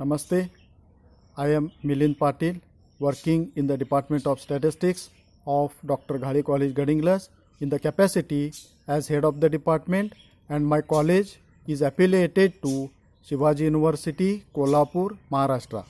Namaste. I am Milind Patil, working in the Department of Statistics of Dr. Ghali College, Gadinglas, in the capacity as head of the department, and my college is affiliated to Shivaji University, Kolhapur, Maharashtra.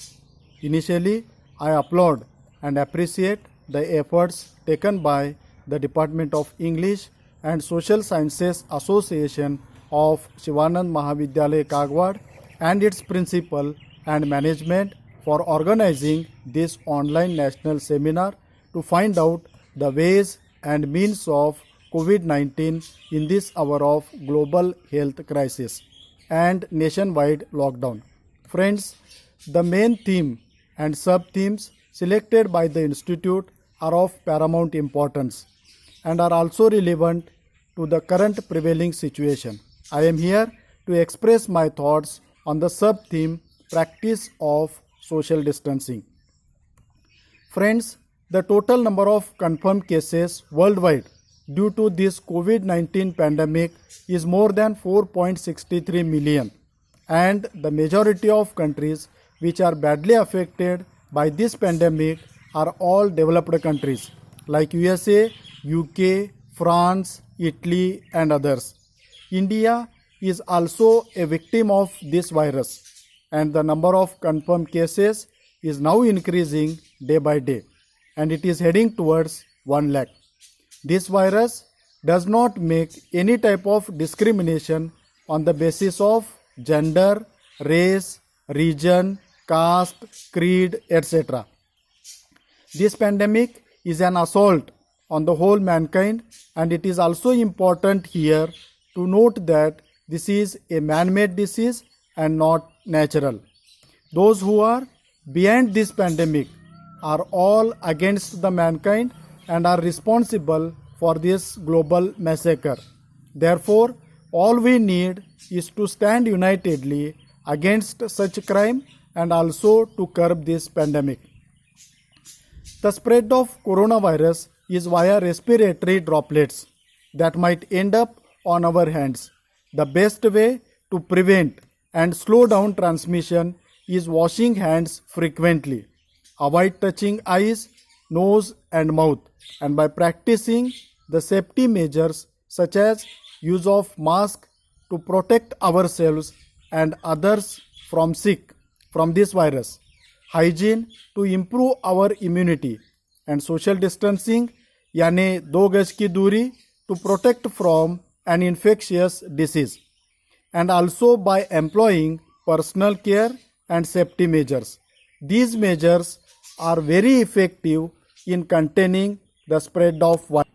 Initially, I applaud and appreciate the efforts taken by the Department of English and Social Sciences Association of Shivanand Mahavidyalaya Kagwad and its principal and management for organizing this online national seminar to find out the ways and means of COVID-19 in this hour of global health crisis and nationwide lockdown. Friends, the main theme and sub-themes selected by the Institute are of paramount importance and are also relevant to the current prevailing situation. I am here to express my thoughts on the sub-theme Practice of Social Distancing. Friends, the total number of confirmed cases worldwide due to this COVID-19 pandemic is more than 4.63 million, and the majority of countries which are badly affected by this pandemic are all developed countries like USA, UK, France, Italy and others. India is also a victim of this virus, and the number of confirmed cases is now increasing day by day, and it is heading towards 1 lakh. This virus does not make any type of discrimination on the basis of gender, race, region, caste, creed, etc. This pandemic is an assault on the whole mankind, and it is also important here to note that this is a man-made disease and not natural. Those who are behind this pandemic are all against the mankind and are responsible for this global massacre. Therefore, all we need is to stand unitedly against such crime and also to curb this pandemic. The spread of coronavirus is via respiratory droplets that might end up on our hands. The best way to prevent and slow down transmission is washing hands frequently. Avoid touching eyes, nose and mouth, and by practicing the safety measures such as use of mask to protect ourselves and others from this virus, hygiene to improve our immunity, and social distancing यानी 2 गज की दूरी to protect from an infectious disease, and also by employing personal care and safety measures. These measures are very effective in containing the spread of virus.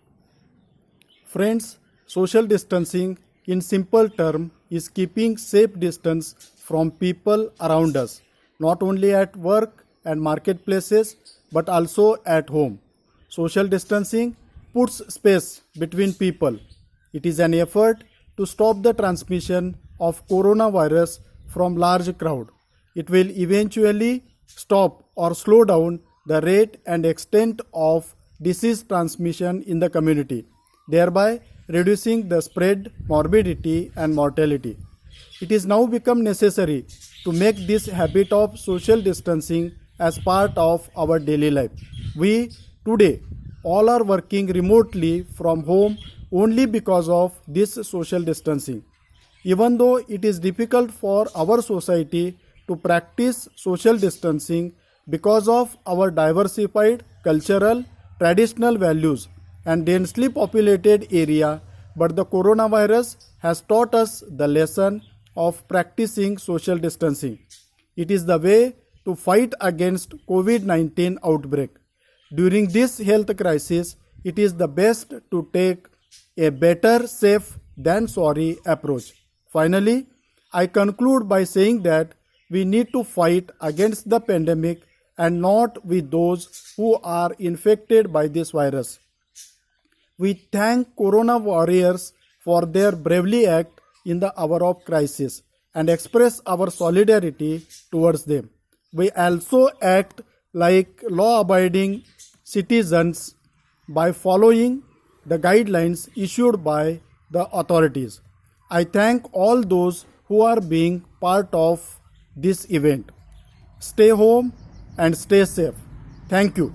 Friends, social distancing in simple term is keeping safe distance from people around us, not only at work and marketplaces but also at home. Social distancing puts space between people. It is an effort to stop the transmission of coronavirus from large crowd. It will eventually stop or slow down the rate and extent of disease transmission in the community, thereby reducing the spread, morbidity and mortality. It is now become necessary to make this habit of social distancing as part of our daily life. We today all are working remotely from home only because of this social distancing. Even though it is difficult for our society to practice social distancing because of our diversified cultural, traditional values and densely populated area, but the coronavirus has taught us the lesson of practicing social distancing. It is the way to fight against COVID-19 outbreak. During this health crisis, it is the best to take a better safe than sorry approach. Finally, I conclude by saying that we need to fight against the pandemic and not with those who are infected by this virus. We thank Corona warriors for their bravely act in the hour of crisis and express our solidarity towards them. We also act like law-abiding citizens by following the guidelines issued by the authorities. I thank all those who are being part of this event. stay home and stay safe. Thank you.